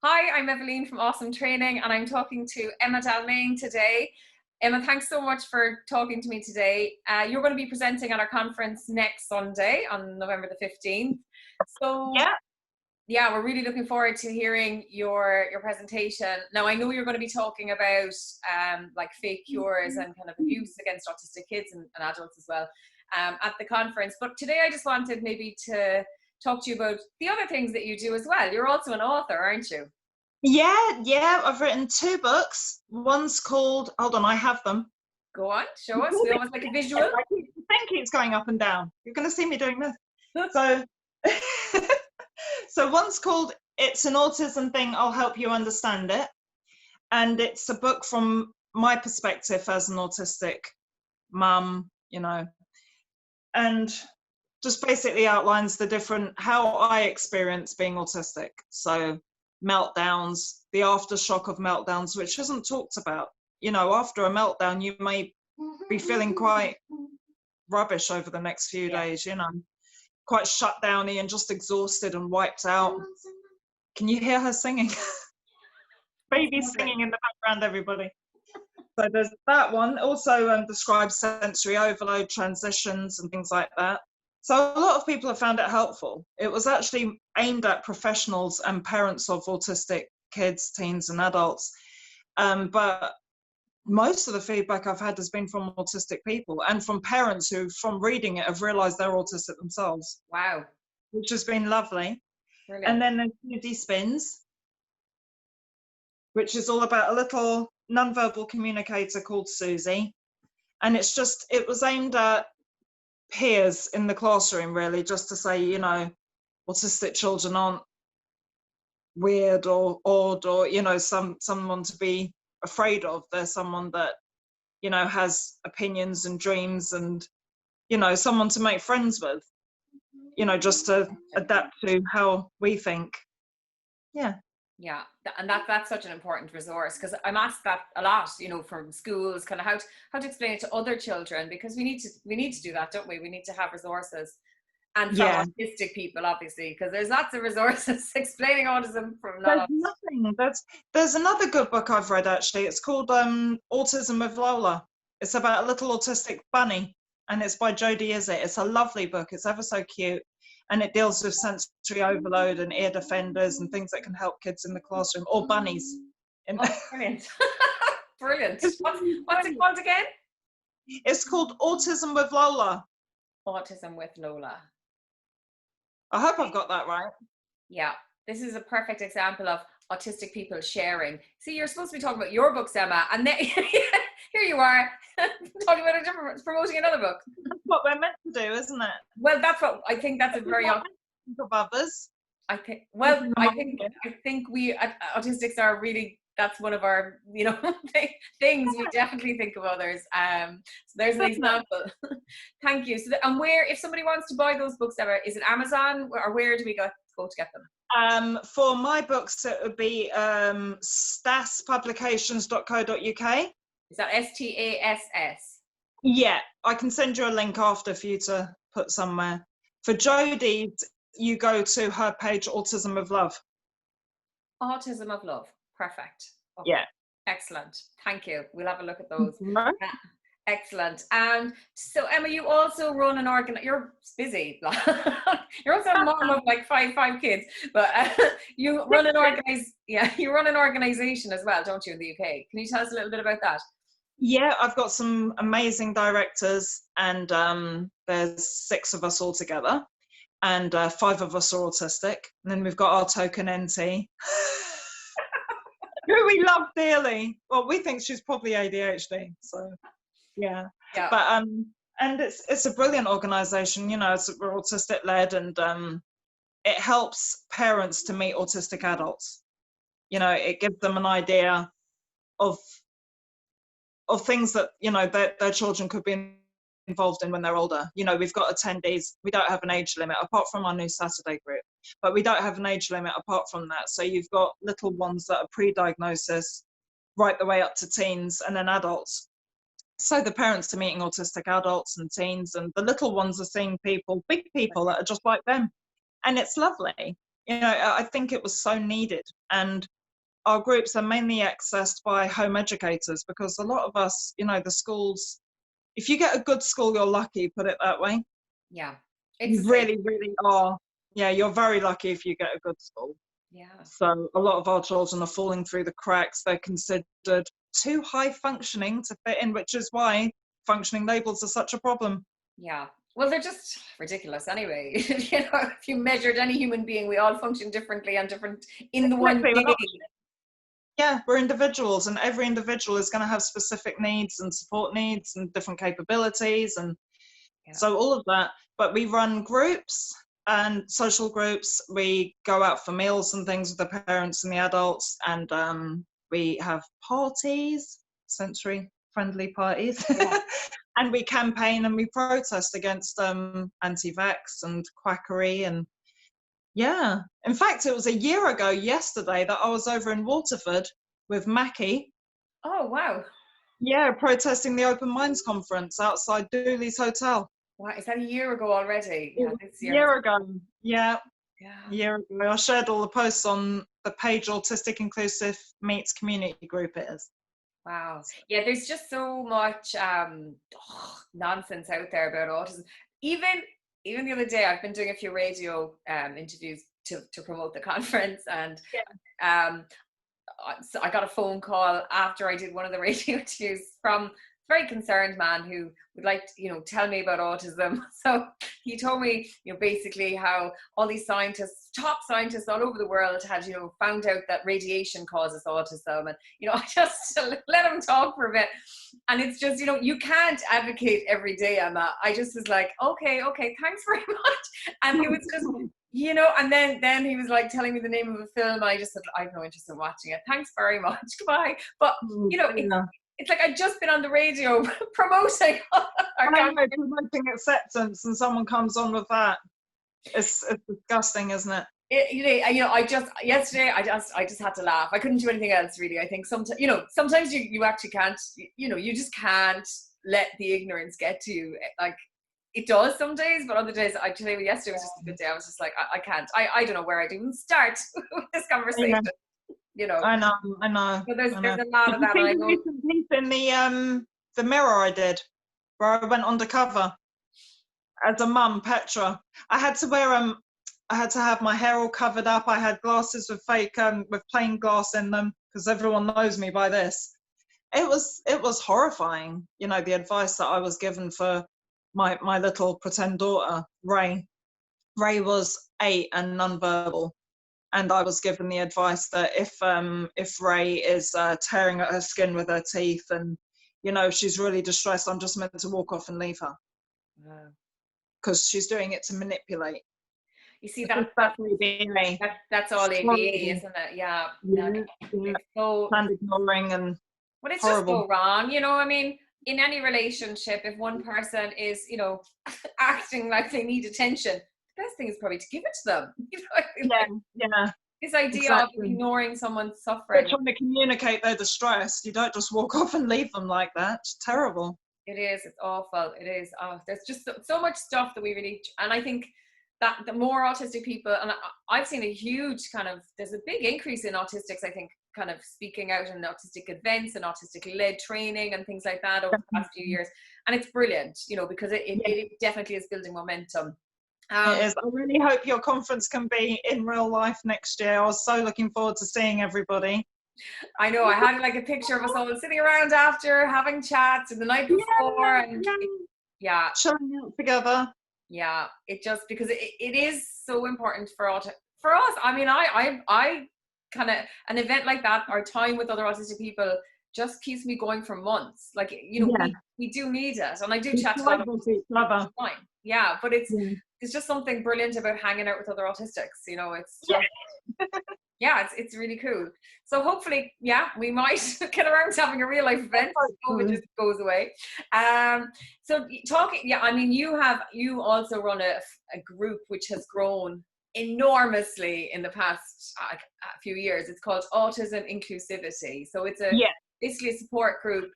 Hi, I'm Evaleen from Awesome Training, and I'm talking to Emma Dalmayne today. Emma, thanks so much for talking to me today. You're going to be presenting at our conference next Sunday on November the 15th. So, Yeah. yeah, we're really looking forward to hearing your presentation. Now, I know you're going to be talking about like fake cures and kind of abuse against autistic kids and adults as well at the conference. But today I just wanted maybe to talk to you about the other things that you do as well. You're also an author, aren't you? Yeah, I've written 2 books. One's called, hold on, I have them. Go on, show us. We always like a visual. The pen keeps going up and down. You're going to see me doing this. So, so one's called It's an Autism Thing, I'll Help You Understand It. And it's a book from my perspective as an autistic mum, and just basically outlines the different, how I experience being autistic. So meltdowns, the aftershock of meltdowns, which isn't talked about. After a meltdown, you may be feeling quite rubbish over the next few days, quite shut downy and just exhausted and wiped out. Can you hear her singing? Baby singing in the background, everybody. So there's that one. Also describes sensory overload, transitions and things like that. So a lot of people have found it helpful. It was actually aimed at professionals and parents of autistic kids, teens and adults. But most of the feedback I've had has been from autistic people and from parents who, from reading it, have realised they're autistic themselves. Wow. Which has been lovely. Brilliant. And then there's Unity Spins, which is all about a little nonverbal communicator called Susie. And it was aimed at peers in the classroom, really, just to say, autistic children aren't weird or odd or, someone to be afraid of. They're someone that, has opinions and dreams and, someone to make friends with, just to adapt to how we think. Yeah. Yeah, and that's such an important resource, because I'm asked that a lot, from schools, kind of how to explain it to other children, because we need to do that, don't we? We need to have resources, and from autistic people, obviously, because there's lots of resources explaining autism from There's nothing. There's another good book I've read, actually. It's called Autism with Lola. It's about a little autistic bunny, and it's by Jodie Izzet. It's a lovely book. It's ever so cute. And it deals with sensory overload and ear defenders and things that can help kids in the classroom, or bunnies. Brilliant. Brilliant. What's it called again? It's called Autism with Lola. Autism with Lola. I hope I've got that right. Yeah, this is a perfect example of autistic people sharing. See, you're supposed to be talking about your books, Emma, and then here you are talking about promoting another book. That's what we're meant to do, isn't it? Well, that's what I think. That's a very of others. I think. Well, I think we autistics are really. That's one of our, things. We definitely think of others. So there's an example. Thank you. So, and if somebody wants to buy those books, ever, is it Amazon, or where do we go to get them? For my books, it would be staspublications.co.uk. Is that STASS? Yeah, I can send you a link after for you to put somewhere. For Jodie's, you go to her page, Autism of Love. Autism of Love. Perfect. Okay. Yeah. Excellent. Thank you. We'll have a look at those. Right. Excellent. And so, Emma, you also run an you're busy. You're also a mom of like five kids, but you run an organization as well, don't you, in the UK? Can you tell us a little bit about that? Yeah, I've got some amazing directors, and there's 6 of us all together, and 5 of us are autistic. And then we've got our token NT, who we love dearly. Well, we think she's probably ADHD, so yeah. But and it's a brilliant organization. We're autistic led, and it helps parents to meet autistic adults. It gives them an idea of things that their children could be involved in when they're older. We've got attendees. We don't have an age limit apart from our new Saturday group, but we don't have an age limit apart from that. So you've got little ones that are pre-diagnosis right the way up to teens, and then adults. So the parents are meeting autistic adults and teens, and the little ones are seeing big people that are just like them, and it's lovely. you know, I think it was so needed. And our groups are mainly accessed by home educators, because a lot of us, you know, the schools, if you get a good school, you're lucky, put it that way. Yeah. You really, really are. Yeah, you're very lucky if you get a good school. Yeah. So a lot of our children are falling through the cracks. They're considered too high functioning to fit in, which is why functioning labels are such a problem. Yeah. Well, they're just ridiculous anyway. You know, if you measured any human being, we all function differently and different in the one Exactly. day. Yeah, we're individuals, and every individual is going to have specific needs and support needs and different capabilities, and so all of that. But we run groups and social groups. We go out for meals and things with the parents and the adults, and we have parties, sensory friendly parties. Yeah. And we campaign and we protest against anti-vax and quackery. And yeah, in fact, it was a year ago yesterday that I was over in Waterford with Mackie. Oh, wow. Yeah, protesting the Open Minds conference outside Dooley's Hotel. Wow. Is that a year ago already? Yeah, this year. Year ago. Yeah. Yeah. Year ago. I shared all the posts on the page Autistic Inclusive Meets Community Group it is. Wow. Yeah, there's just so much nonsense out there about autism. Even the other day, I've been doing a few radio interviews to promote the conference, and so I got a phone call after I did one of the radio interviews from a very concerned man who would like to, you know, tell me about autism. So he told me, you know, basically how all these scientists, top scientists all over the world had, you know, found out that radiation causes autism. And, you know, I just let him talk for a bit. And it's just, you know, you can't advocate every day on that. I just was like, okay, thanks very much. And he was just, you know, and then he was like telling me the name of a film. And I just said, I have no interest in watching it. Thanks very much. Goodbye. But, you know, it's like I'd just been on the radio promoting. Promoting acceptance, and someone comes on with that. It's disgusting, isn't it? You know, yesterday I just had to laugh. I couldn't do anything else really. I think sometimes, you know, sometimes you actually can't, you know, you just can't let the ignorance get to you. Like it does some days, but other days, yesterday was just a good day. I was just like, I can't. I don't know where I'd even start with this conversation. Yeah. You know. I know. So there's a lot of that. Did you see the recent piece in the Mirror I did, where I went undercover as a mum, Petra. I had to wear I had to have my hair all covered up. I had glasses with with plain glass in them, because everyone knows me by this. It was horrifying, you know, the advice that I was given for my little pretend daughter, Ray. Ray was 8 and nonverbal. And I was given the advice that if Ray is tearing at her skin with her teeth and, you know, she's really distressed, I'm just meant to walk off and leave her. Because she's doing it to manipulate. You see, that's all ABA, isn't it? Yeah. It's so and ignoring and but it's horrible. just so wrong, you know. I mean, in any relationship, if one person is, you know, acting like they need attention, the best thing is probably to give it to them. You know, yeah. This idea of ignoring someone's suffering. They're trying to communicate their distress. You don't just walk off and leave them like that. It's terrible. It is. It's awful. It is. Oh, there's just so much stuff that we really, and I think that the more autistic people, and I've seen a huge there's a big increase in autistics, I think, kind of speaking out in autistic events and autistic led training and things like that over the past few years. And it's brilliant, you know, because it definitely is building momentum. It is. I really hope your conference can be in real life next year. I was so looking forward to seeing everybody. I know. I had like a picture of us all sitting around after having chats and the night before, and chilling out together. Yeah, it just because it is so important for us. I mean, I kind of, an event like that, our time with other autistic people, just keeps me going for months. Like, you know, we do need it, and I do chat to a lot of people. Yeah, but it's just something brilliant about hanging out with other autistics. You know, it's just, it's really cool. So hopefully, we might get around to having a real life event. COVID just goes away. So talking, I mean, you also run a group which has grown enormously in the past few years. It's called Autism Inclusivity. So it's basically a support group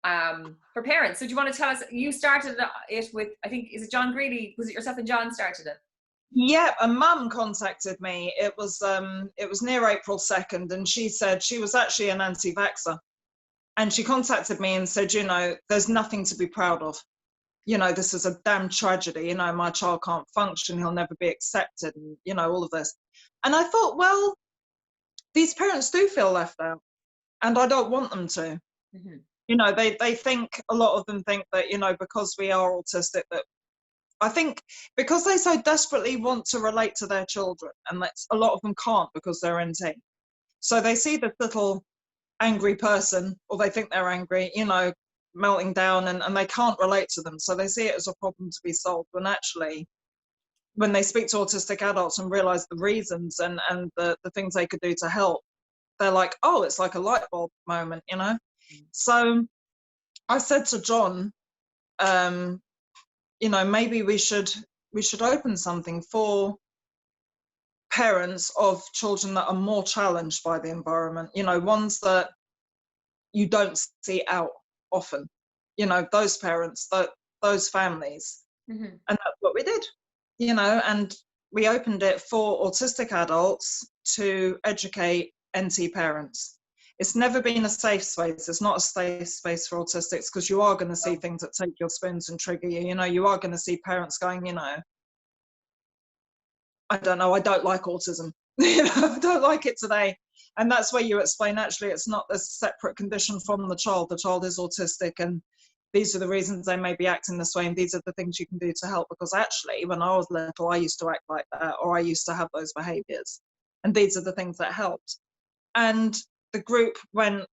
for parents. So do you want to tell us, you started it with, I think, is it John Greeley? Was it yourself and John started it? Yeah, a mum contacted me. It was near April 2nd, and she said she was actually an anti-vaxxer. And she contacted me and said, you know, there's nothing to be proud of. You know, this is a damn tragedy. You know, my child can't function, he'll never be accepted, and, you know, all of this. And I thought, well, these parents do feel left out, and I don't want them to. Mm-hmm. You know, they think, a lot of them think that, you know, because we are autistic, that I think because they so desperately want to relate to their children, and that's, a lot of them can't because they're NT. So they see this little angry person, or they think they're angry, you know, melting down, and they can't relate to them. So they see it as a problem to be solved, when actually, when they speak to autistic adults and realize the reasons and the things they could do to help, they're like, oh, it's like a light bulb moment, you know? So I said to John, you know, maybe we should open something for parents of children that are more challenged by the environment, you know, ones that you don't see out often, you know, those parents, those families. Mm-hmm. And that's what we did, you know, and we opened it for autistic adults to educate NT parents. It's never been a safe space. It's not a safe space for autistics, because you are going to see things that take your spoons and trigger you. You know, you are going to see parents going, you know, I don't know, I don't like autism. You know, I don't like it today. And that's where you explain, actually, it's not a separate condition from the child. The child is autistic, and these are the reasons they may be acting this way, and these are the things you can do to help. Because actually, when I was little, I used to act like that, or I used to have those behaviours. And these are the things that helped. And the group went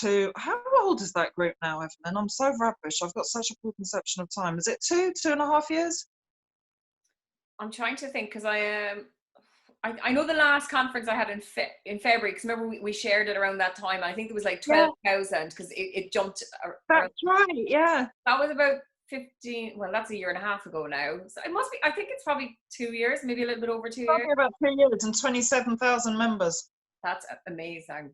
to, how old is that group now, Evelyn? I'm so rubbish. I've got such a poor conception of time. Is it 2.5 years? I'm trying to think, because I know the last conference I had in February, because remember we shared it around that time. I think it was like 12,000, because it jumped. That's right, yeah. That was about 15, well, that's a year and a half ago now. So it must be, I think it's probably 2 years, maybe a little bit over 2 years. Probably about 2 years and 27,000 members. That's amazing.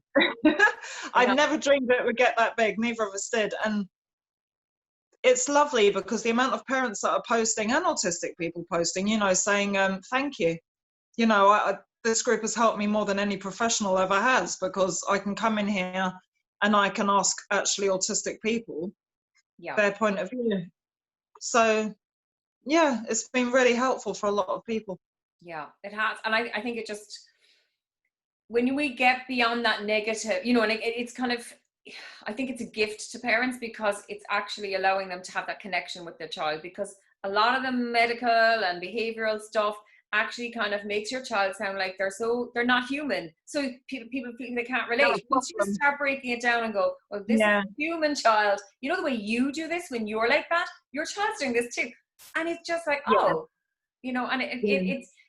I never dreamed it would get that big, neither of us did. And it's lovely because the amount of parents that are posting, and autistic people posting, you know, saying, thank you. You know, this group has helped me more than any professional ever has, because I can come in here and I can ask actually autistic people their point of view. So, yeah, it's been really helpful for a lot of people. Yeah, it has. And I think it just, when we get beyond that negative, you know, and it's kind of, I think it's a gift to parents, because it's actually allowing them to have that connection with their child, because a lot of the medical and behavioral stuff actually kind of makes your child sound like they're not human. So people feel they can't relate. Once you start breaking it down and go, well, this is a human child, you know, the way you do this when you're like that, your child's doing this too. And it's just like, oh, you know, and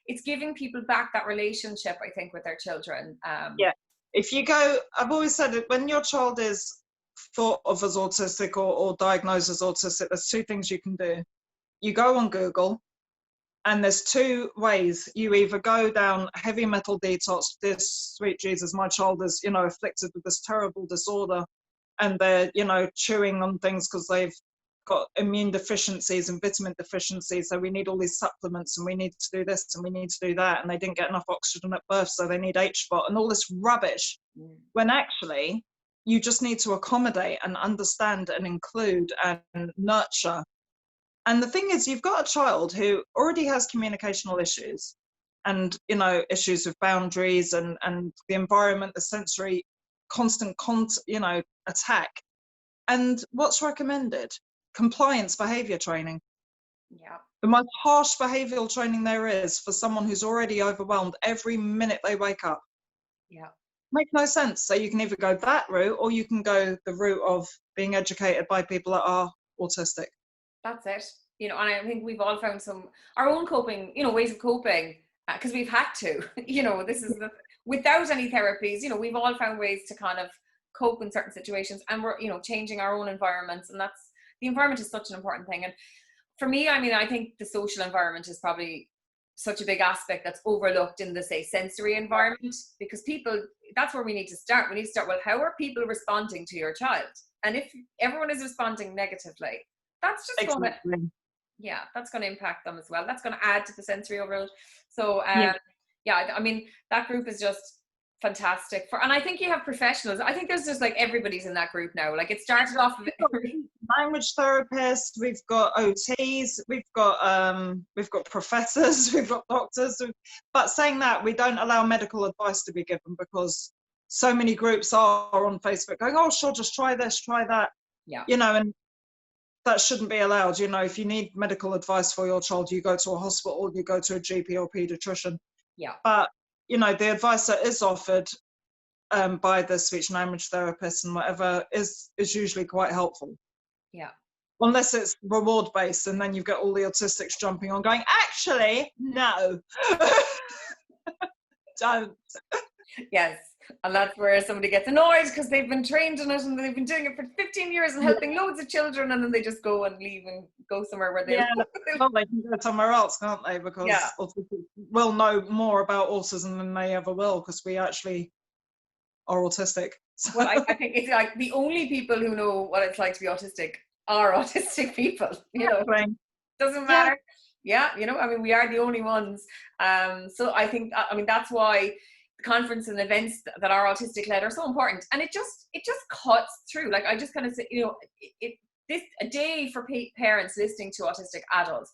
it's giving people back that relationship, I think, with their children. If you go, I've always said it, when your child is thought of as autistic or diagnosed as autistic, there's two things you can do. You go on Google, and there's two ways. You either go down heavy metal detox, this, sweet Jesus, my child is, you know, afflicted with this terrible disorder, and they're, you know, chewing on things because they've got immune deficiencies and vitamin deficiencies, so we need all these supplements, and we need to do this and we need to do that, and they didn't get enough oxygen at birth, so they need HBOT and all this rubbish. When actually you just need to accommodate and understand and include and nurture. And the thing is, you've got a child who already has communicational issues, and, you know, issues with boundaries and the environment, the sensory constant you know, attack. And what's recommended? Compliance behavior training. The most harsh behavioral training there is for someone who's already overwhelmed every minute they wake up. Makes no sense. So you can either go that route, or you can go the route of being educated by people that are autistic. That's it. You know, and I think we've all found our own coping, you know, ways of coping, because we've had to, you know, this is without any therapies, you know, we've all found ways to kind of cope in certain situations, and we're, you know, changing our own environments, and the environment is such an important thing. And for me, I mean, I think the social environment is probably such a big aspect that's overlooked in the, say, sensory environment, because people, that's where we need to start. We need to start, well, how are people responding to your child? And if everyone is responding negatively, that's just going to, Yeah, that's going to impact them as well. That's going to add to the sensory overload. So Yeah. yeah, I mean, that group is just fantastic and I think you have professionals. I think there's just like everybody's in that group now. Like it started off with language therapists, we've got OTs, we've got professors, we've got doctors. But saying that, we don't allow medical advice to be given because so many groups are on Facebook going, oh sure, just try this, try that. Yeah. You know, and that shouldn't be allowed. You know, if you need medical advice for your child, you go to a hospital, you go to a GP or pediatrician. Yeah. But, you know, the advice that is offered by the speech and language therapists and whatever is usually quite helpful. Yeah. Unless it's reward based, and then you get all the autistics jumping on going, actually, no. Don't. Yes. And that's where somebody gets annoyed because they've been trained in it and they've been doing it for 15 years and helping loads of children, and then they just go and leave and go somewhere where they well, they can go somewhere else, can't they? Because autistics will know more about autism than they ever will, because we actually are autistic. Well, I think it's like the only people who know what it's like to be autistic are autistic people, you know. Doesn't matter. Yeah, you know, I mean, we are the only ones. So I think, I mean, that's why the conference and events that are autistic led are so important. And it just cuts through. Like I just kind of say, you know, a day for parents listening to autistic adults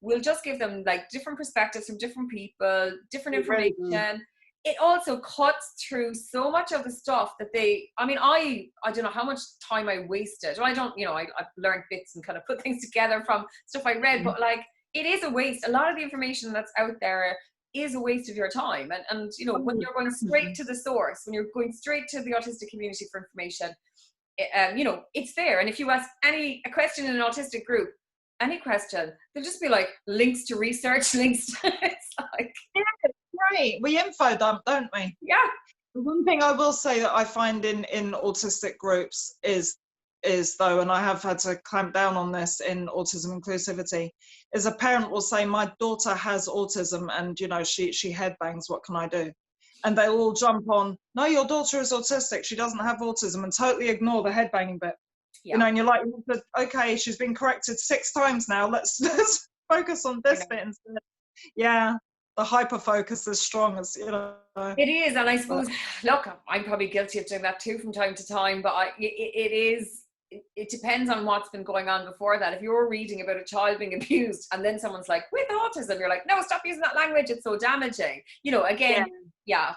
will just give them like different perspectives from different people, different information. It also cuts through so much of the stuff that I don't know how much time I wasted. Well, I don't, you know, I've learned bits and kind of put things together from stuff I read, but like, it is a waste. A lot of the information that's out there is a waste of your time. And you know, when you're going straight to the source, when you're going straight to the autistic community for information, you know, it's there. And if you ask a question in an autistic group, any question, they'll just be like links to research, links to, it's like, right, we info dump, don't we? Yeah. The one thing I will say that I find in autistic groups is though, and I have had to clamp down on this in Autism Inclusivity, is a parent will say, my daughter has autism and, you know, she headbangs, what can I do? And they'll all jump on, no, your daughter is autistic, she doesn't have autism, and totally ignore the headbanging bit. You know, and you're like, okay, she's been corrected 6 times now, let's focus on this bit instead. Yeah, the hyper focus is strong, as you know. It is, and I suppose, look, I'm probably guilty of doing that too from time to time, but it depends on what's been going on before that. If you're reading about a child being abused and then someone's like, with autism, you're like, no, stop using that language, it's so damaging. You know, again,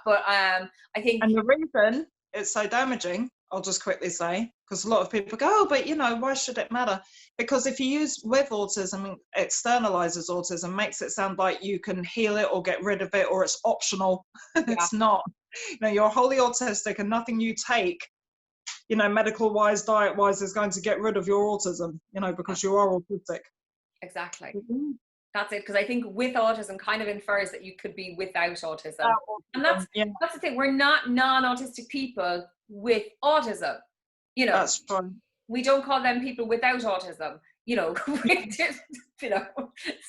but I think... And the reason it's so damaging, I'll just quickly say, because a lot of people go, oh, but you know, why should it matter? Because if you use with autism, externalizes autism, makes it sound like you can heal it or get rid of it, or it's optional. It's not. You know, you're wholly autistic, and nothing you take, you know, medical wise, diet wise, is going to get rid of your autism, you know, because you are autistic. Exactly. That's it. Because I think with autism kind of infers that you could be without autism. And that's the thing. We're not non-autistic people with autism. You know, that's true. We don't call them people without autism. You know, you know.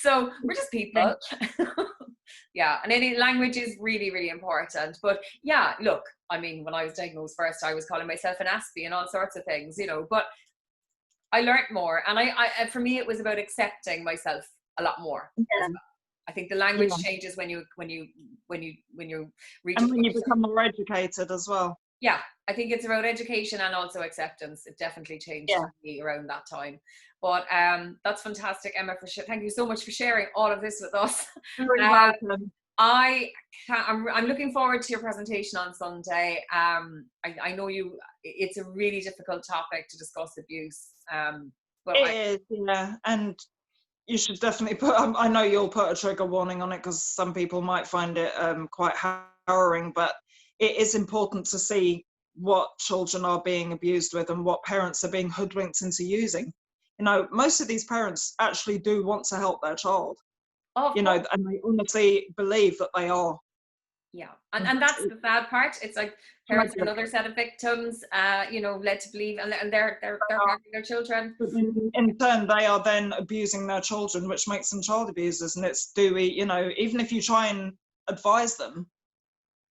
So we're just people. Yeah, and any language is really, really important. But yeah, look, I mean, when I was diagnosed first, I was calling myself an Aspie and all sorts of things, you know. But I learned more, and I for me, it was about accepting myself a lot more. I think the language changes when you reach, and when you become more educated as well. Yeah, I think it's about education and also acceptance. It definitely changed me around that time. But that's fantastic, Emma. Thank you so much for sharing all of this with us. You're welcome. I'm looking forward to your presentation on Sunday. I know it's a really difficult topic to discuss abuse. But it is, and you should definitely put, I know you'll put a trigger warning on it because some people might find it quite harrowing, but it is important to see what children are being abused with and what parents are being hoodwinked into using. You know, most of these parents actually do want to help their child. You know, and they honestly believe that they are. Yeah, and that's the sad part. It's like parents are another set of victims, you know, led to believe, and they're harming their children. In turn, they are then abusing their children, which makes them child abusers. And it's, you know, even if you try and advise them,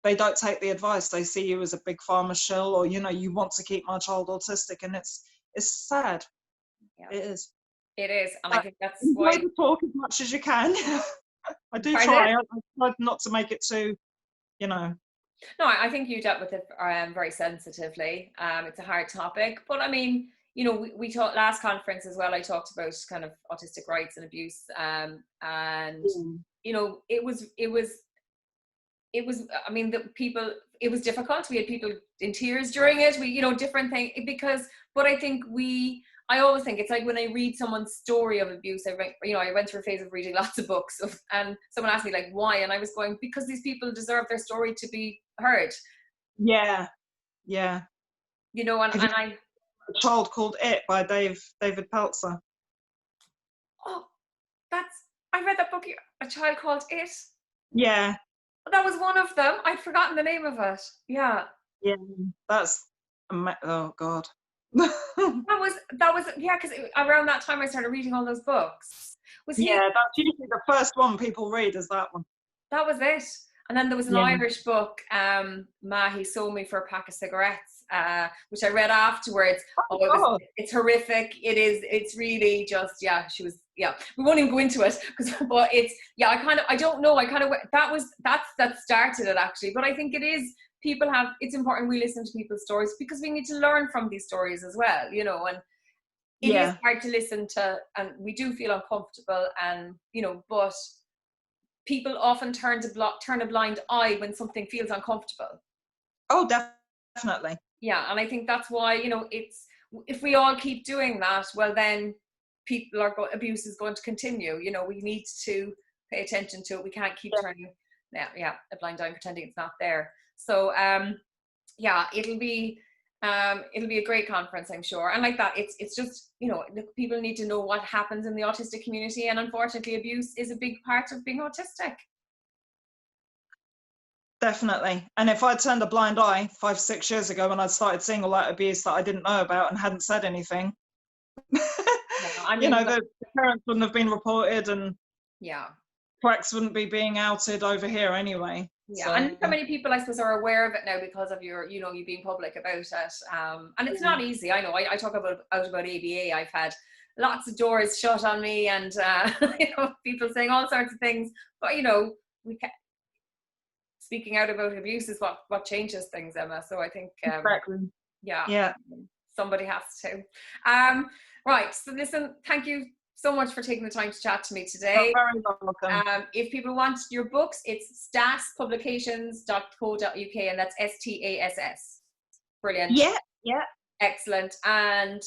they don't take the advice. They see you as a big pharma shill, or, you know, you want to keep my child autistic, and it's sad. Yeah. It is. It is, and I But think that's enjoy why. the talk as much as you can. I do Pardon? try. I try not to make it too, you know. No, I think you dealt with it very sensitively. It's a hard topic, but I mean, you know, we talked last conference as well. I talked about kind of autistic rights and abuse, and you know, I mean, the people, it was difficult. We had people in tears during it. We, you know, different things because, but I think I always think it's like when I read someone's story of abuse, I went through a phase of reading lots of books and someone asked me like, why? And I was going, because these people deserve their story to be heard. Yeah, yeah. You know, Have you read A Child Called It by David Peltzer? Oh, I read that book, A Child Called It. Yeah. That was one of them. I'd forgotten the name of it. Yeah. Yeah, that's, oh God. That was, yeah, because around that time I started reading all those books. Yeah, that's usually the first one people read is that one. That was it. And then there was an Yeah. Irish book, Ma, He Sold Me for a Pack of Cigarettes, which I read afterwards. It's horrific. It's really just, yeah, we won't even go into it, but it's, yeah, I don't know. That started it actually. But I think it's important we listen to people's stories because we need to learn from these stories as well, you know, and it is hard to listen to, and we do feel uncomfortable, and, you know, but people often turn a blind eye when something feels uncomfortable. Oh, definitely. Yeah, and I think that's why, you know, if we all keep doing that, well, then abuse is going to continue. You know, we need to pay attention to it. We can't keep turning a blind eye and pretending it's not there. So yeah, it'll be a great conference, I'm sure. And like that, it's just, you know, people need to know what happens in the autistic community, and unfortunately abuse is a big part of being autistic. Definitely. And if I'd turned a blind eye 5-6 years ago when I started seeing all that abuse that I didn't know about and hadn't said anything, you know, the parents wouldn't have been reported, and cracks wouldn't be being outed over here anyway. Yeah, so. And so many people, I suppose, are aware of it now because of you being public about it. And it's not easy. I know. I talk about ABA. I've had lots of doors shut on me, and you know, people saying all sorts of things. But you know, speaking out about abuse is what changes things, Emma. So I think, exactly. Yeah, somebody has to. Right. So listen, thank you so much for taking the time to chat to me today. You're very welcome. If people want your books, it's stasspublications.co.uk, and that's STASS. Brilliant. Yeah. Excellent. And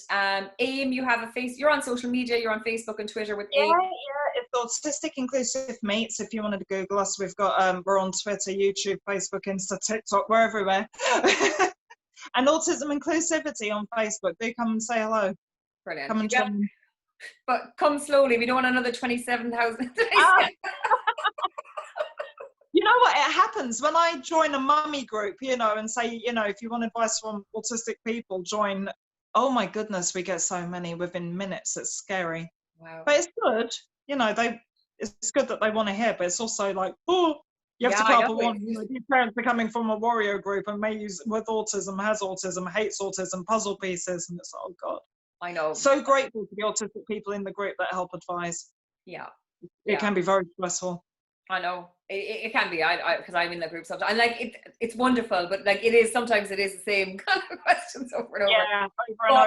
AIM, you're on social media, you're on Facebook and Twitter with AIM. Yeah, it's Autistic Inclusive Meets. If you wanted to Google us, we've got we're on Twitter, YouTube, Facebook, Insta, TikTok, we're everywhere. And Autism Inclusivity on Facebook. Do come and say hello. Brilliant. Come and join. But come slowly. We don't want another 27,000. You know what? It happens when I join a mummy group, you know, and say, you know, if you want advice from autistic people, join. Oh my goodness, we get so many within minutes. It's scary. Wow. But it's good. You know, it's good that they want to hear, but it's also like, oh, you have to put up a warning. You know, these parents are coming from a warrior group and may use with autism, has autism, hates autism, puzzle pieces, and it's, oh God. I know. So grateful for the autistic people in the group that help advise. Yeah. It can be very stressful. I know it can be. I because I'm in the group sometimes, and like it's wonderful, but like sometimes it is the same kind of questions over and over. Yeah,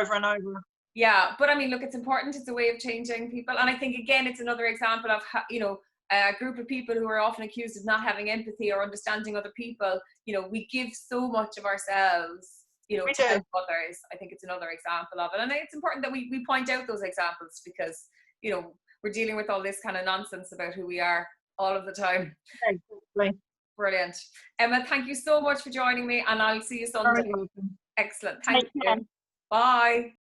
over and over. Yeah, but I mean, look, it's important. It's a way of changing people, and I think again, it's another example of how, you know, a group of people who are often accused of not having empathy or understanding other people. You know, we give so much of ourselves, you know, to help others. I think it's another example of it, and it's important that we point out those examples because, you know, we're dealing with all this kind of nonsense about who we are all of the time. Exactly. Brilliant. Emma, thank you so much for joining me, and I'll see you Sunday. Excellent. Thank you. Bye.